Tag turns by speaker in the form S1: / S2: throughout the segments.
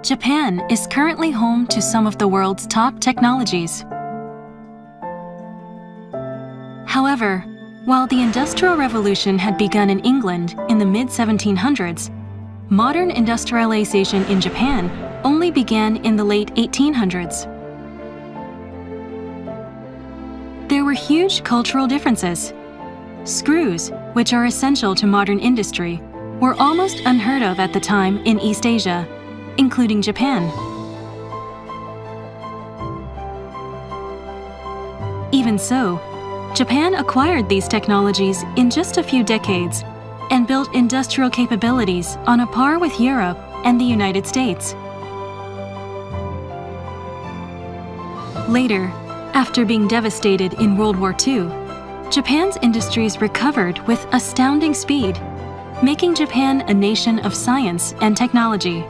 S1: Japan is currently home to some of the world's top technologies. However, while the Industrial Revolution had begun in England in the mid-1700s, modern industrialization in Japan only began in the late 1800s. There were huge cultural differences. Screws, which are essential to modern industry, were almost unheard of at the time in East Asia, including Japan. Even so, Japan acquired these technologies in just a few decades and built industrial capabilities on a par with Europe and the United States. Later, after being devastated in World War II, Japan's industries recovered with astounding speed, making Japan a nation of science and technology.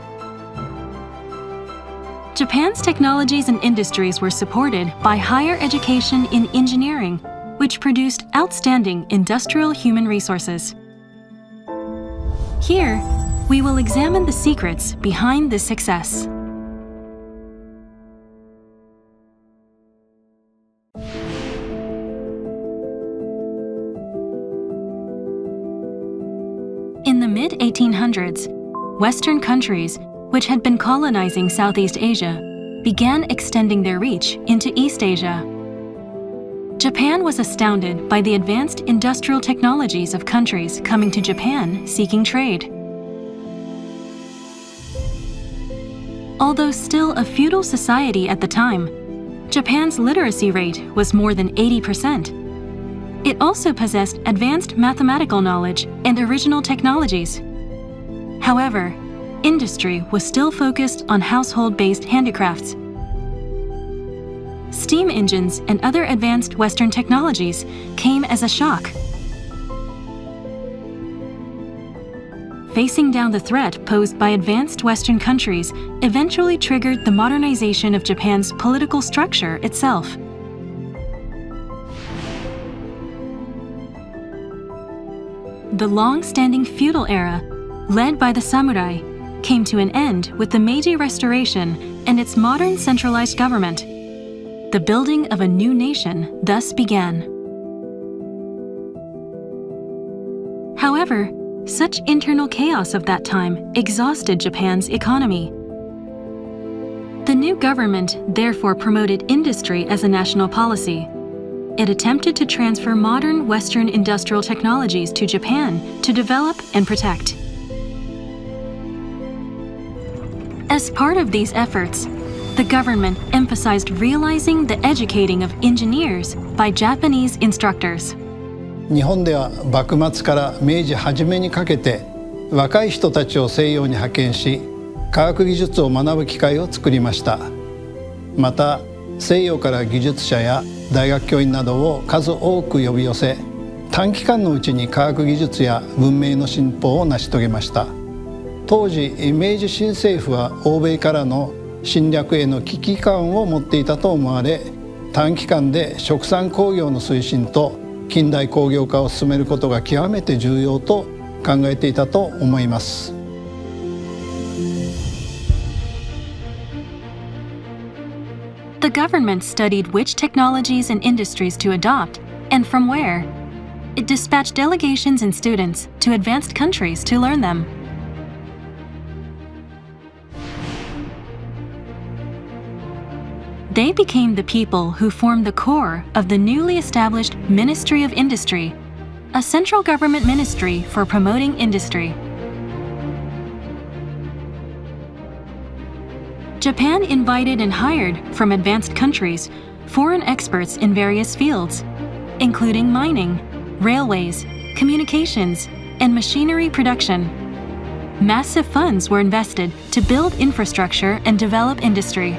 S1: Japan's technologies and industries were supported by higher education in engineering, which produced outstanding industrial human resources. Here, we will examine the secrets behind this success. In the mid-1800s, Western countries, which had been colonizing Southeast Asia, began extending their reach into East Asia. Japan was astounded by the advanced industrial technologies of countries coming to Japan seeking trade. Although still a feudal society at the time, Japan's literacy rate was more than 80%. It also possessed advanced mathematical knowledge and original technologies. However, industry was still focused on household-based handicrafts. Steam engines and other advanced Western technologies came as a shock. Facing down the threat posed by advanced Western countries eventually triggered the modernization of Japan's political structure itself. The long-standing feudal era, led by the samurai, came to an end with the Meiji Restoration and its modern centralized government. The building of a new nation thus began. However, such internal chaos of that time exhausted Japan's economy. The new government therefore promoted industry as a national policy. It attempted to transfer modern Western industrial technologies to Japan to develop and protect. As part of these efforts, the government emphasized realizing the educating of engineers by Japanese instructors.
S2: 日本では幕末から明治初めにかけて若い人たちを西洋に派遣し科学技術を学ぶ機会を作りました。また西洋から技術者や大学教員などを数多く呼び寄せ短期間のうちに科学技術や文明の進歩を成し遂げました。当時明治新政府は欧米からの侵略への危機感を持っていたと思われ、短期間で殖産工業の推進と近代工業化を進めることが極めて重要と考えていたと思います。
S1: The government studied which technologies and industries to adopt and from where. It dispatched delegations and students to advanced countries to learn them. They became the people who formed the core of the newly established Ministry of Industry, a central government ministry for promoting industry. Japan invited and hired from advanced countries foreign experts in various fields, including mining, railways, communications, and machinery production. Massive funds were invested to build infrastructure and develop industry.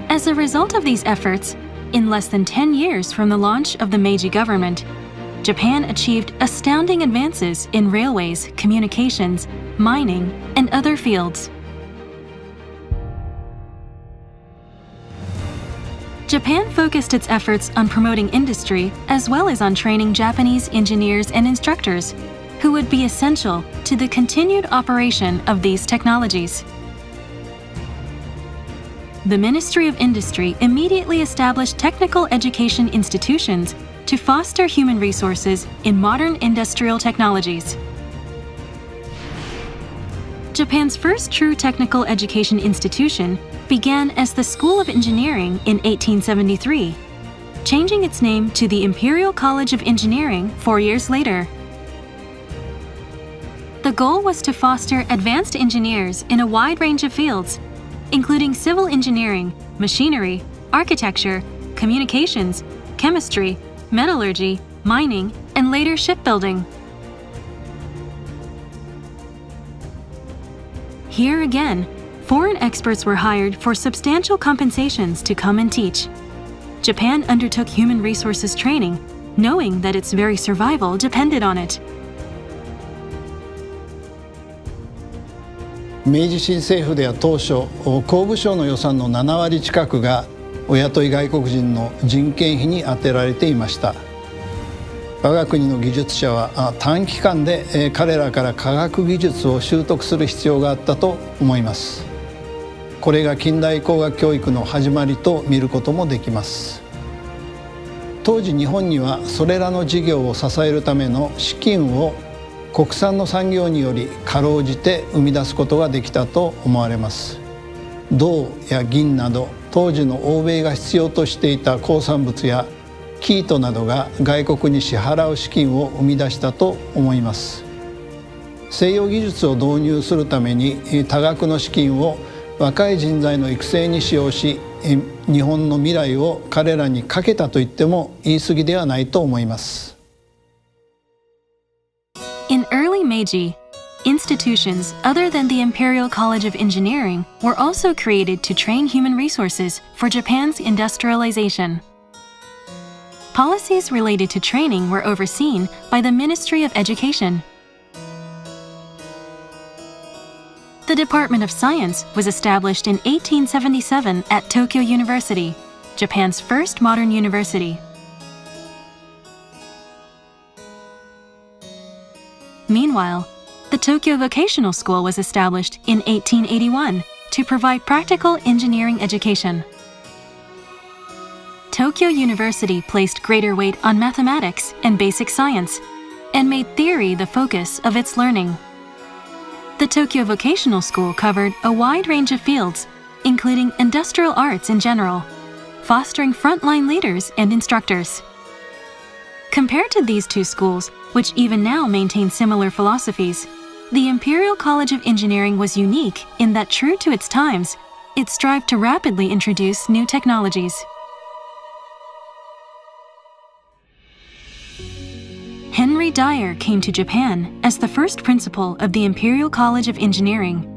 S1: As a result of these efforts, in less than 10 years from the launch of the Meiji government, Japan achieved astounding advances in railways, communications, mining, and other fields. Japan focused its efforts on promoting industry as well as on training Japanese engineers and instructors, who would be essential to the continued operation of these technologies. The Ministry of Industry immediately established technical education institutions to foster human resources in modern industrial technologies. Japan's first true technical education institution began as the School of Engineering in 1873, changing its name to the Imperial College of Engineering 4 years later. The goal was to foster advanced engineers in a wide range of fields, including civil engineering, machinery, architecture, communications, chemistry, metallurgy, mining, and later shipbuilding. Here again, foreign experts were hired for substantial compensations to come and teach. Japan undertook human resources training, knowing that its very survival depended on it.
S2: 明治新政府では当初公務省の予算の7割近くがお雇い外国人の人件費に充てられていました。我が国の技術者は短期間で彼らから科学技術を習得する必要があったと思います。これが近代工学教育の始まりと見ることもできます。当時日本にはそれらの事業を支えるための資金を国産の産業によりかろうじて生み出すことができたと思われます。銅や銀など当時の欧米が必要としていた鉱産物や生糸などが外国に支払う資金を生み出したと思います。西洋技術を導入するために多額の資金を若い人材の育成に使用し、日本の未来を彼らにかけたと言っても言い過ぎではないと思います。
S1: In early Meiji, institutions other than the Imperial College of Engineering were also created to train human resources for Japan's industrialization. Policies related to training were overseen by the Ministry of Education. The Department of Science was established in 1877 at Tokyo University, Japan's first modern university. Meanwhile, the Tokyo Vocational School was established in 1881 to provide practical engineering education. Tokyo University placed greater weight on mathematics and basic science, and made theory the focus of its learning. The Tokyo Vocational School covered a wide range of fields, including industrial arts in general, fostering frontline leaders and instructors. Compared to these two schools, which even now maintain similar philosophies, the Imperial College of Engineering was unique in that, true to its times, it strived to rapidly introduce new technologies. Henry Dyer came to Japan as the first principal of the Imperial College of Engineering.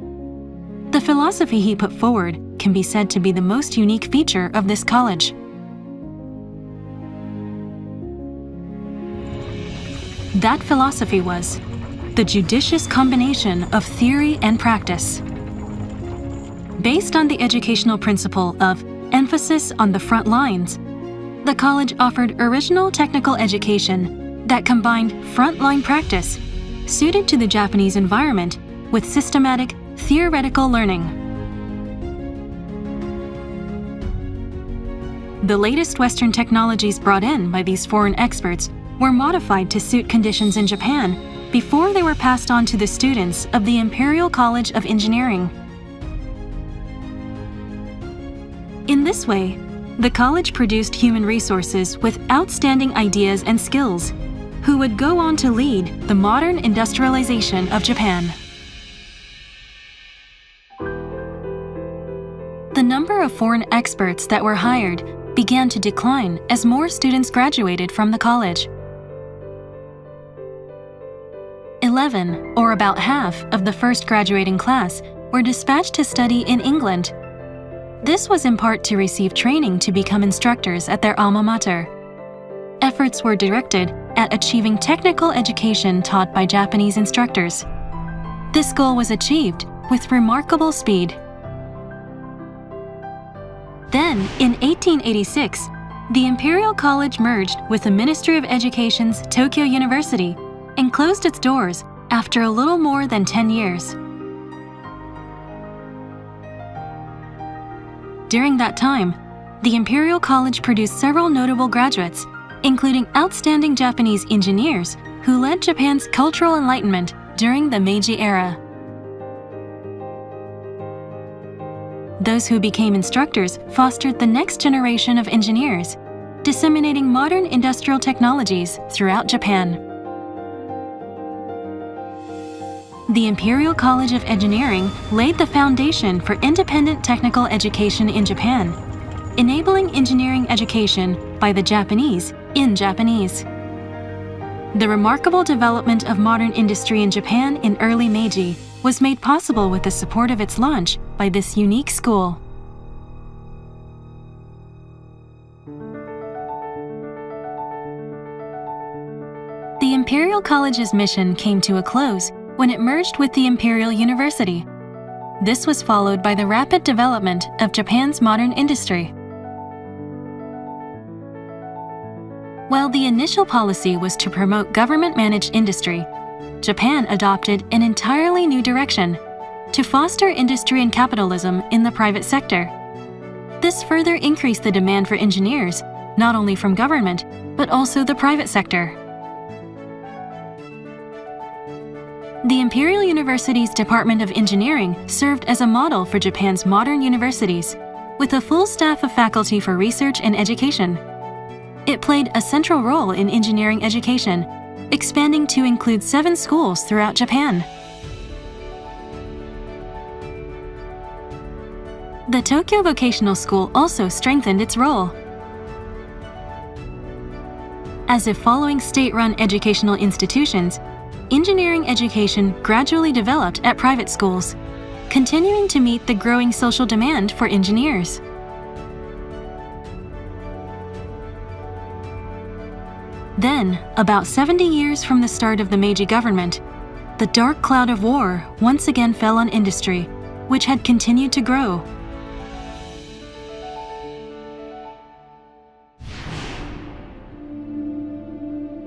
S1: The philosophy he put forward can be said to be the most unique feature of this college. That philosophy was the judicious combination of theory and practice. Based on the educational principle of emphasis on the front lines, the college offered original technical education that combined frontline practice, suited to the Japanese environment, with systematic, theoretical learning. The latest Western technologies brought in by these foreign experts were modified to suit conditions in Japan before they were passed on to the students of the Imperial College of Engineering. In this way, the college produced human resources with outstanding ideas and skills, who would go on to lead the modern industrialization of Japan. The number of foreign experts that were hired began to decline as more students graduated from the college. 11, or about half, of the first graduating class were dispatched to study in England. This was in part to receive training to become instructors at their alma mater. Efforts were directed at achieving technical education taught by Japanese instructors. This goal was achieved with remarkable speed. Then, in 1886, the Imperial College merged with the Ministry of Education's Tokyo University and closed its doors after a little more than 10 years. During that time, the Imperial College produced several notable graduates, including outstanding Japanese engineers who led Japan's cultural enlightenment during the Meiji era. Those who became instructors fostered the next generation of engineers, disseminating modern industrial technologies throughout Japan. The Imperial College of Engineering laid the foundation for independent technical education in Japan, enabling engineering education by the Japanese in Japanese. The remarkable development of modern industry in Japan in early Meiji was made possible with the support of its launch by this unique school. The Imperial College's mission came to a close when it merged with the Imperial University. This was followed by the rapid development of Japan's modern industry. While the initial policy was to promote government-managed industry, Japan adopted an entirely new direction: to foster industry and capitalism in the private sector. This further increased the demand for engineers, not only from government, but also the private sector. The Imperial University's Department of Engineering served as a model for Japan's modern universities, with a full staff of faculty for research and education. It played a central role in engineering education, expanding to include 7 schools throughout Japan. The Tokyo Vocational School also strengthened its role. As if following state-run educational institutions, engineering education gradually developed at private schools, continuing to meet the growing social demand for engineers. Then, about 70 years from the start of the Meiji government, the dark cloud of war once again fell on industry, which had continued to grow.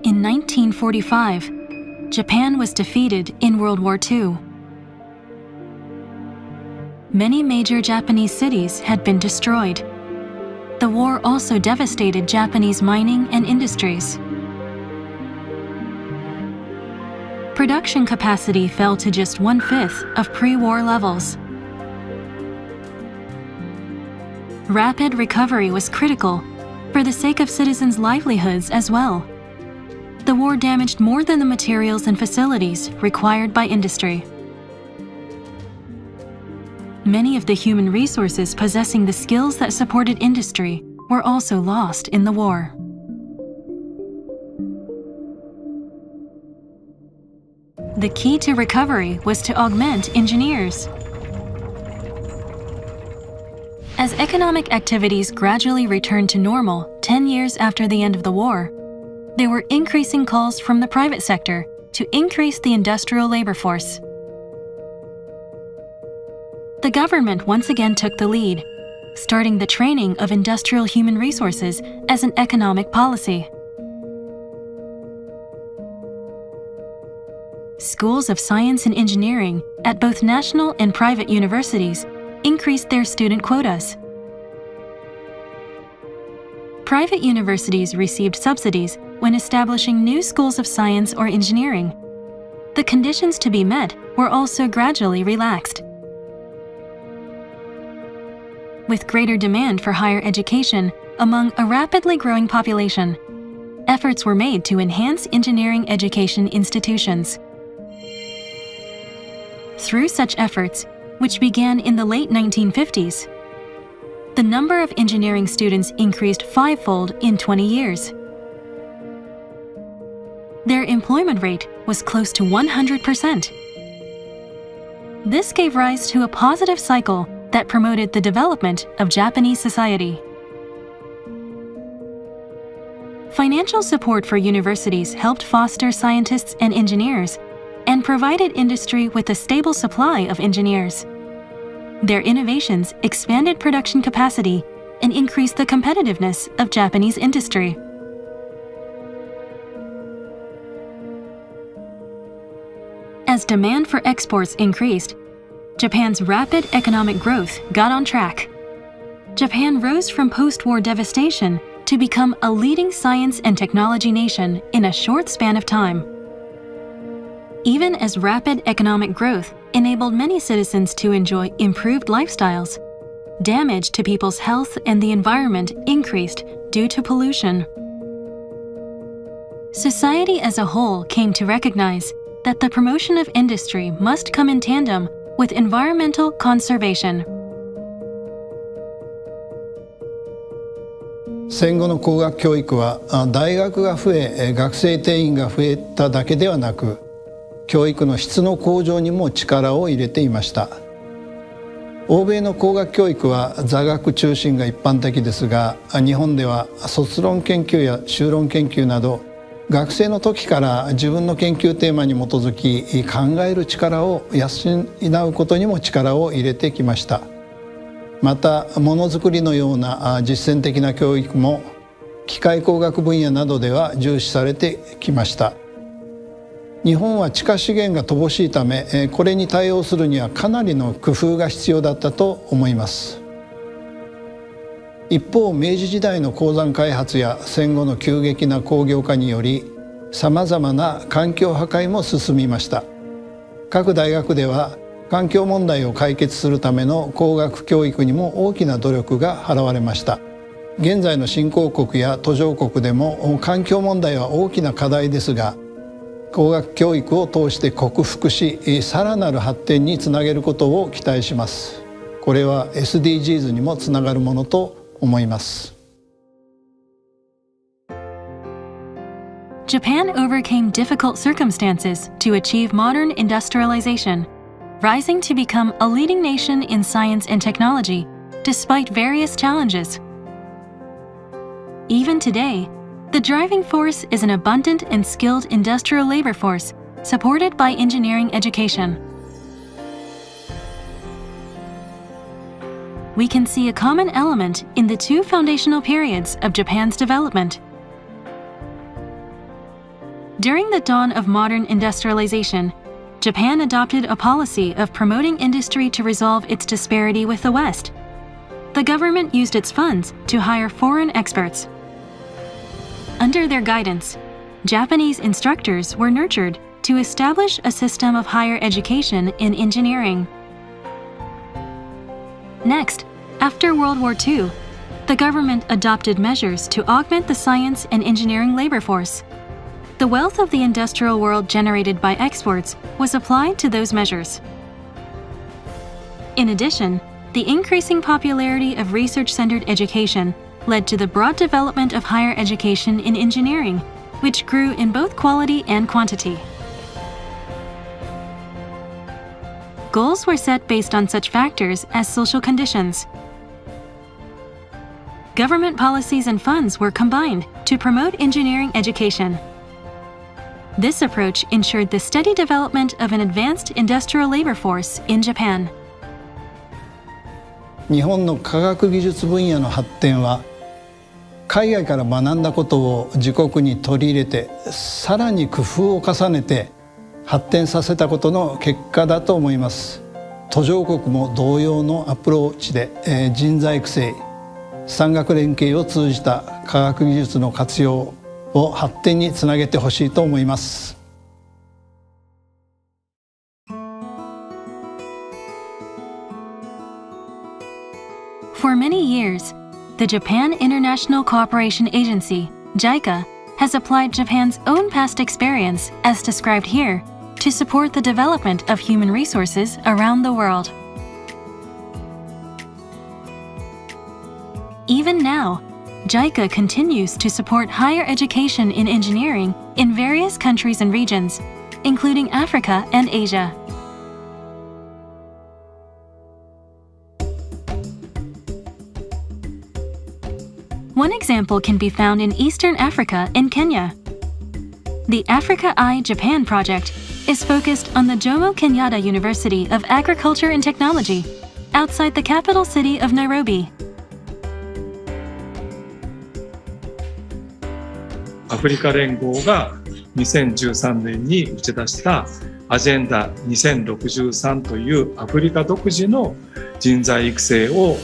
S1: In 1945, Japan was defeated in World War II. Many major Japanese cities had been destroyed. The war also devastated Japanese mining and industries. Production capacity fell to just 1/5 of pre-war levels. Rapid recovery was critical for the sake of citizens' livelihoods as well. The war damaged more than the materials and facilities required by industry. Many of the human resources possessing the skills that supported industry were also lost in the war. The key to recovery was to augment engineers. As economic activities gradually returned to normal 10 years after the end of the war, there were increasing calls from the private sector to increase the industrial labor force. The government once again took the lead, starting the training of industrial human resources as an economic policy. Schools of science and engineering at both national and private universities increased their student quotas. Private universities received subsidies when establishing new schools of science or engineering. The conditions to be met were also gradually relaxed. With greater demand for higher education among a rapidly growing population, efforts were made to enhance engineering education institutions. Through such efforts, which began in the late 1950s, the number of engineering students increased 5-fold in 20 years. Their employment rate was close to 100%. This gave rise to a positive cycle that promoted the development of Japanese society. Financial support for universities helped foster scientists and engineers and provided industry with a stable supply of engineers. Their innovations expanded production capacity and increased the competitiveness of Japanese industry. As demand for exports increased, Japan's rapid economic growth got on track. Japan rose from post-war devastation to become a leading science and technology nation in a short span of time. Even as rapid economic growth enabled many citizens to enjoy improved lifestyles, damage to people's health and the environment increased due to pollution. Society as a whole came to recognize that the promotion of industry must come in tandem with environmental conservation.
S2: 戦後の工学教育は大学が増え学生定員が増えただけではなく教育の質の向上にも力を入れていました。欧米の工学教育は座学中心が一般的ですが、日本では卒論研究や修論研究など学生の時から自分の研究テーマに基づき考える力を養うことにも力を入れてきました。またものづくりのような実践的な教育も機械工学分野などでは重視されてきました。日本は地下資源が乏しいためこれに対応するにはかなりの工夫が必要だったと思います。一方明治時代の鉱山開発や戦後の急激な工業化によりさまざまな環境破壊も進みました。各大学では環境問題を解決するための工学教育にも大きな努力が払われました。現在の新興国や途上国でも環境問題は大きな課題ですが、工学教育を通して克服し、さらなる発展につなげることを期待します。これは SDGs にもつながるものと思います。
S1: Japan overcame difficult circumstances to achieve modern industrialization, rising to become a leading nation in science and technology, despite various challenges. Even today, the driving force is an abundant and skilled industrial labor force supported by engineering education. We can see a common element in the two foundational periods of Japan's development. During the dawn of modern industrialization, Japan adopted a policy of promoting industry to resolve its disparity with the West. The government used its funds to hire foreign experts. Under their guidance, Japanese instructors were nurtured to establish a system of higher education in engineering. Next, after World War II, the government adopted measures to augment the science and engineering labor force. The wealth of the industrial world generated by exports was applied to those measures. In addition, the increasing popularity of research-centered education led to the broad development of higher education in engineering, which grew in both quality and quantity. Goals were set based on such factors as social conditions. Government policies and funds were combined to promote engineering education. This approach ensured the steady development of an advanced industrial labor force in Japan.
S2: 日本の科学技術分野の発展は海外から学んだことを自国に取り入れてさらに工夫を重ねて発展させたことの結果だと思います。途上国も同様のアプローチで、人材育成、産学連携を通じた科学技術の活用を発展につなげてほしいと思います。
S1: For many years, the Japan International Cooperation Agency, JICA, has applied Japan's own past experience, as described here, to support the development of human resources around the world. Even now, JICA continues to support higher education in engineering in various countries and regions, including Africa and Asia. One example can be found in Eastern Africa and Kenya. The Africa Eye Japan project is focused on the Jomo Kenyatta University of Agriculture and Technology, outside the capital city of Nairobi.
S3: アフリカ連合が2013年に打ち出したアジェンダ2063というアフリカ独自の人材育成を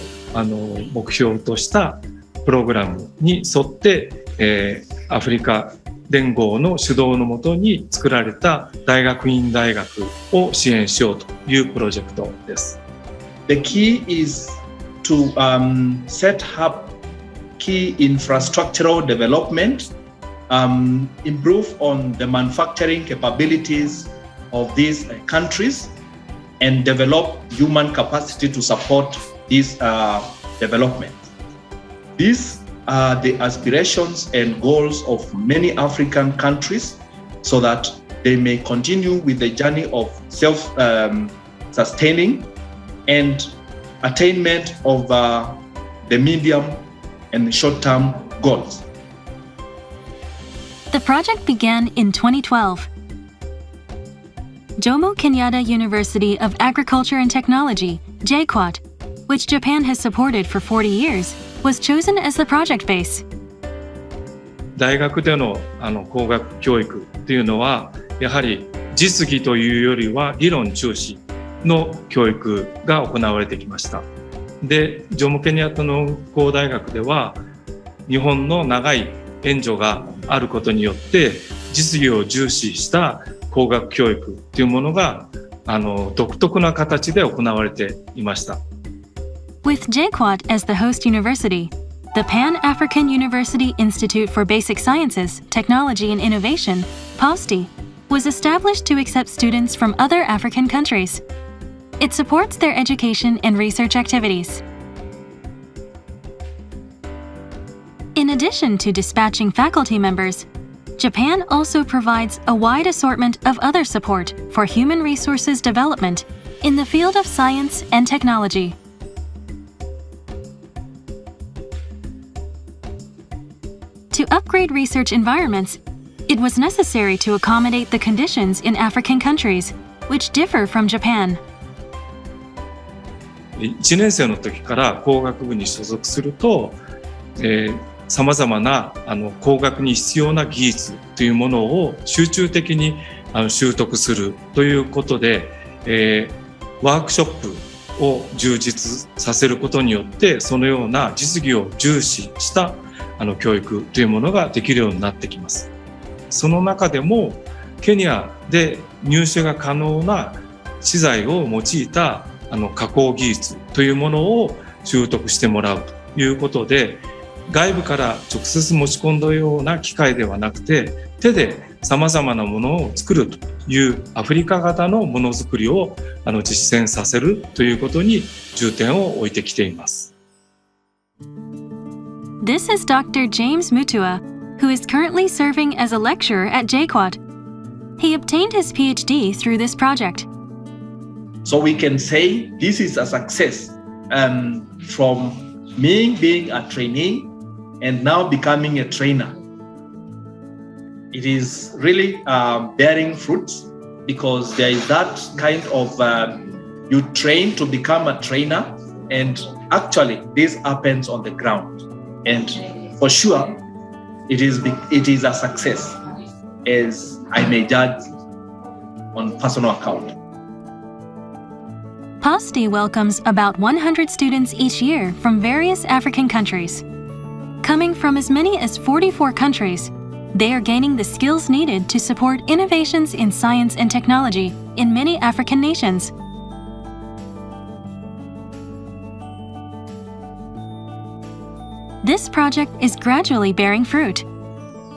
S3: 目標としたプログラムに沿って、アフリカ連合の主導のもとに作られた大学院大学を支援しようというプロジェクトです。
S4: The key is to set up key infrastructural development, improve on the manufacturing capabilities of these countries, and develop human capacity to support this development. These are the aspirations and goals of many African countries so that they may continue with the journey of self-sustaining and attainment of the medium and short-term goals.
S1: The project began in 2012. Jomo Kenyatta University of Agriculture and Technology, JICA, which Japan has supported for 40 years, was chosen as the project base.
S3: 大学での工学教育というのはやはり実技というよりは理論重視の教育が行われてきました。で、ジョモケニアッタ農工大学では日本の長い援助があることによって実技を重視した工学教育というものが独特な形で行われていました。
S1: With JICA as the host university, the Pan-African University Institute for Basic Sciences, Technology and Innovation, POSTI, was established to accept students from other African countries. It supports their education and research activities. In addition to dispatching faculty members, Japan also provides a wide assortment of other support for human resources development in the field of science and technology. To upgrade research environments, it was necessary to accommodate the conditions in African countries, which differ from Japan.
S3: 1年生の時から工学部に所属すると、さまざまな工学に必要な技術というものを集中的に習得するということで、ワークショップを充実させることによってそのような実技を重視した教育というものができるようになってきます。その中でもケニアで入手が可能な資材を用いた加工技術というものを習得してもらうということで、外部から直接持ち込んだような機械ではなくて手でさまざまなものを作るというアフリカ型のものづくりを実践させるということに重点を置いてきています。
S1: This is Dr. James Mutua, who is currently serving as a lecturer at JICA. He obtained his PhD through this project.
S4: So we can say this is a success from me being a trainee and now becoming a trainer. It is really bearing fruits because there is that kind of you train to become a trainer, and actually this happens on the ground, and for sure it is a success, as I may judge on personal account.
S1: POSTI welcomes about 100 students each year from various African countries. Coming from as many as 44 countries, they are gaining the skills needed to support innovations in science and technology in many African nations. This project is gradually bearing fruit.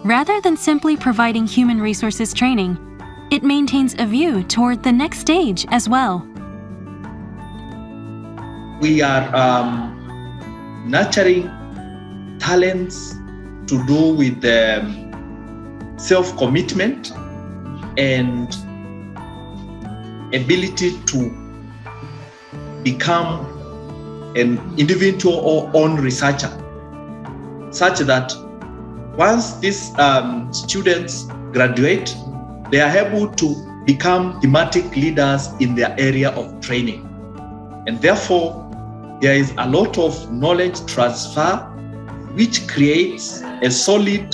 S1: Rather than simply providing human resources training, it maintains a view toward the next stage as well.
S4: We are nurturing talents to do with self-commitment and ability to become an individual or own researcher, such that once these students graduate, they are able to become thematic leaders in their area of training. And therefore, there is a lot of knowledge transfer which creates a solid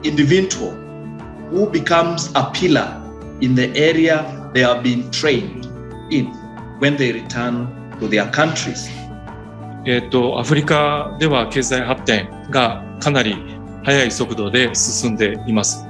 S4: individual who becomes a pillar in the area they are being trained in when they return to their countries?
S3: アフリカでは経済発展がかなり速い速度で進んでいます。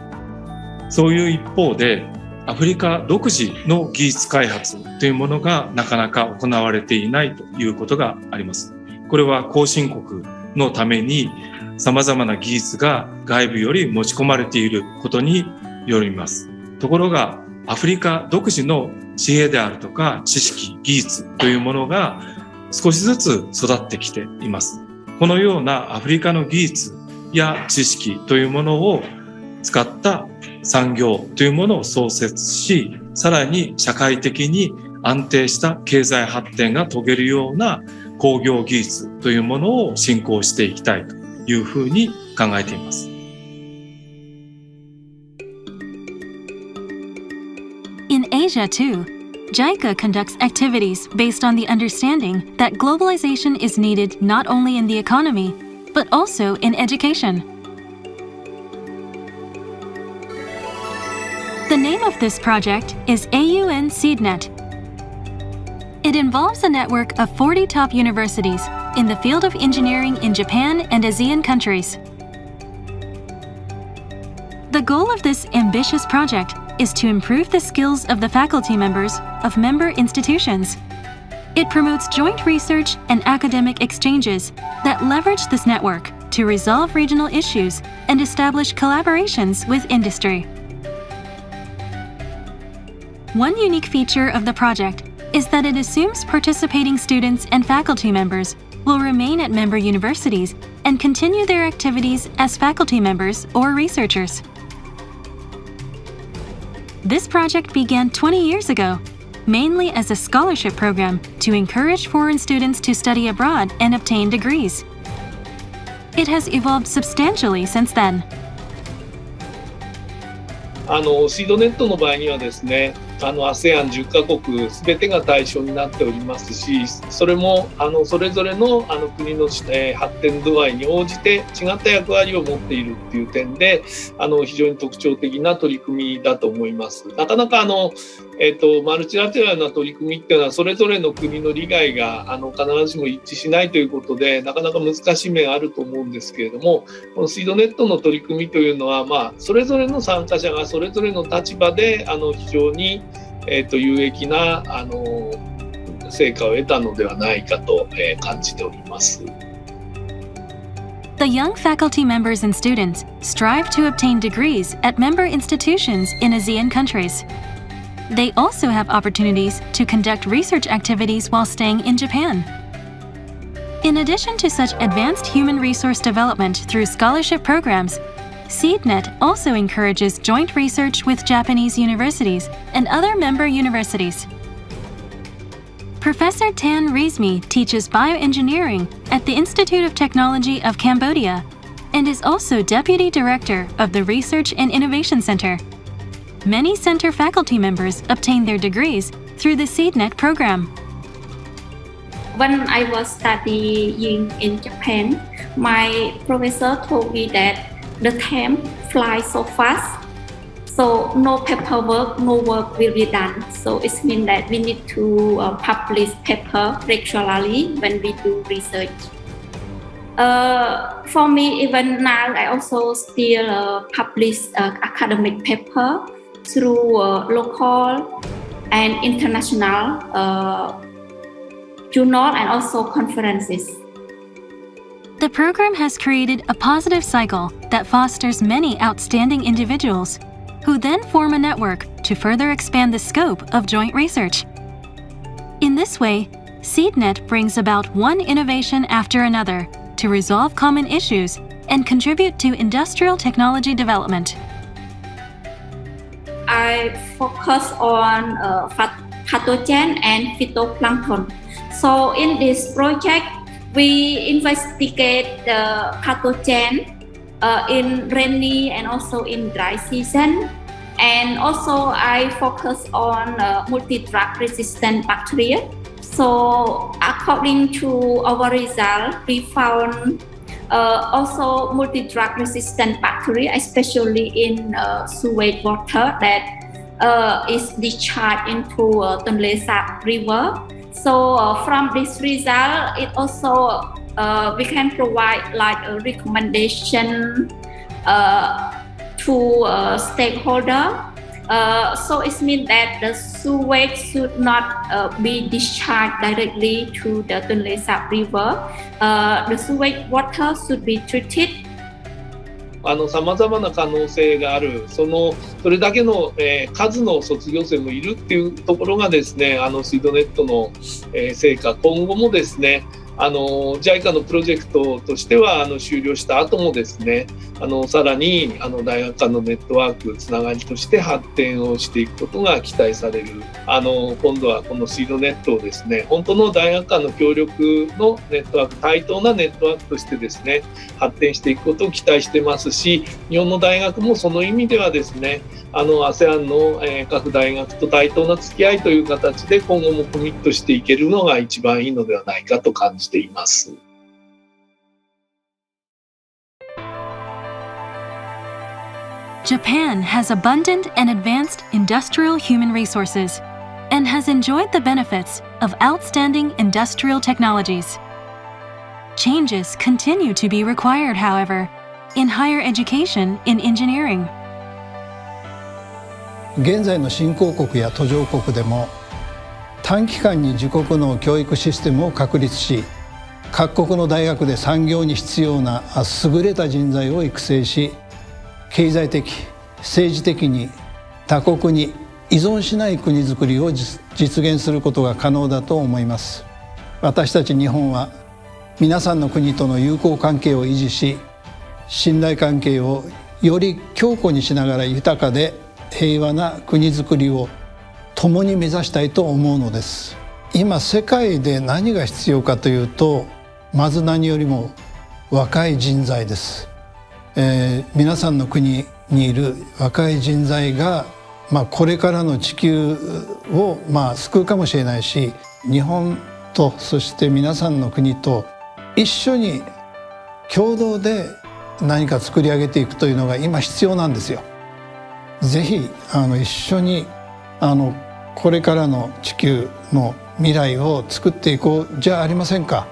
S3: そういう一方で、アフリカ独自の技術開発というものがなかなか行われていないということがあります。これは後進国のために様々な技術が外部より持ち込まれていることによります。ところが、アフリカ独自の知恵であるとか知識、技術というものが少しずつ育ってきています。このようなアフリカの技術や知識というものを使った産業というものを創設し、さらに社会的に安定した経済発展が遂げるような工業技術というものを振興していきたいというふうに考えています。
S1: In Asia, too, JICA conducts activities based on the understanding that globalization is needed not only in the economy, but also in education. The name of this project is AUN SeedNet. It involves a network of 40 top universities in the field of engineering in Japan and ASEAN countries. The goal of this ambitious project is to improve the skills of the faculty members of member institutions. It promotes joint research and academic exchanges that leverage this network to resolve regional issues and establish collaborations with industry. One unique feature of the project is that it assumes participating students and faculty members will remain at member universities and continue their activities as faculty members or researchers. This project began 20 years ago, mainly as a scholarship program to encourage foreign students to study abroad and obtain degrees. It has evolved substantially since then.
S5: シードネットの場合にはですね、ASEAN10 カ国すべてが対象になっておりますし、それもそれぞれの国の発展度合いに応じて違った役割を持っているっていう点で非常に特徴的な取り組みだと思います。なかなかマルチラテラルな取り組みっていうのはそれぞれの国の利害が必ずしも一致しないということでなかなか難しい面あると思うんですけれども、このシードネットの取り組みというのは、それぞれの参加者がそれぞれの立場で非常に有益な成果を得たのではないかと感じております。
S1: The young faculty members and students strive to obtain degrees at member institutions in ASEAN countries. They also have opportunities to conduct research activities while staying in Japan. In addition to such advanced human resource development through scholarship programs, SeedNet also encourages joint research with Japanese universities and other member universities. Professor Tan Rizmi teaches bioengineering at the Institute of Technology of Cambodia and is also Deputy Director of the Research and Innovation Center. Many center faculty members obtain their degrees through the SeedNet program.
S6: When I was studying in Japan, my professor told me that the time flies so fast, so no paperwork, no work will be done. So it means that we need to publish paper regularly when we do research. For me, even now, I also still publish academic paper through local and international journal and also conferences.
S1: The program has created a positive cycle that fosters many outstanding individuals, who then form a network to further expand the scope of joint research. In this way, SeedNet brings about one innovation after another to resolve common issues and contribute to industrial technology development.
S6: I focus on pathogen and phytoplankton. So in this project, we investigate the pathogen in rainy and also in dry season. And also I focus on multi-drug resistant bacteria. So according to our result, we found also multi-drug resistant bacteria, especially in sewage water, that is discharged into Tonle Sap River. So from this result, it also we can provide like a recommendation to stakeholder. So it means that the sewage should not be discharged directly to the Tonle Sap River. The sewage water should be treated.
S5: さまざまな可能性がある、それだけの、数の卒業生もいるっていうところがですね、水道ネットの、成果、今後もですね、JICA のプロジェクトとしては終了した後もですね、さらに大学間のネットワークつながりとして発展をしていくことが期待される。今度はこの水道ネットをですね、本当の大学間の協力のネットワーク、対等なネットワークとしてですね、発展していくことを期待してますし、日本の大学もその意味ではですね、ASEAN の、各大学と対等な付き合いという形で今後もコミットしていけるのが一番いいのではないかと感じています。
S1: Japan has abundant and advanced industrial human resources and has enjoyed the benefits of outstanding industrial technologies. Changes continue to be required, however, in higher education in engineering.
S2: 現在の新興国や途上国でも短期間に自国の教育システムを確立し、各国の大学で産業に必要な優れた人材を育成し、経済的、政治的に他国に依存しない国づくりを実現することが可能だと思います。私たち日本は皆さんの国との友好関係を維持し、信頼関係をより強固にしながら豊かで平和な国づくりを共に目指したいと思うのです。今世界で何が必要かというと、まず何よりも若い人材です。皆さんの国にいる若い人材が、これからの地球を、救うかもしれないし、日本とそして皆さんの国と一緒に共同で何か作り上げていくというのが今必要なんですよ。ぜひ一緒にこれからの地球の未来を作っていこうじゃありませんか。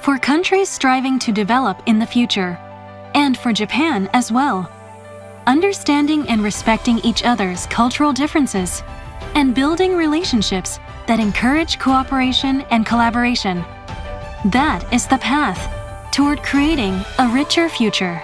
S1: For countries striving to develop in the future, and for Japan as well, understanding and respecting each other's cultural differences, and building relationships that encourage cooperation and collaboration, that is the path toward creating a richer future.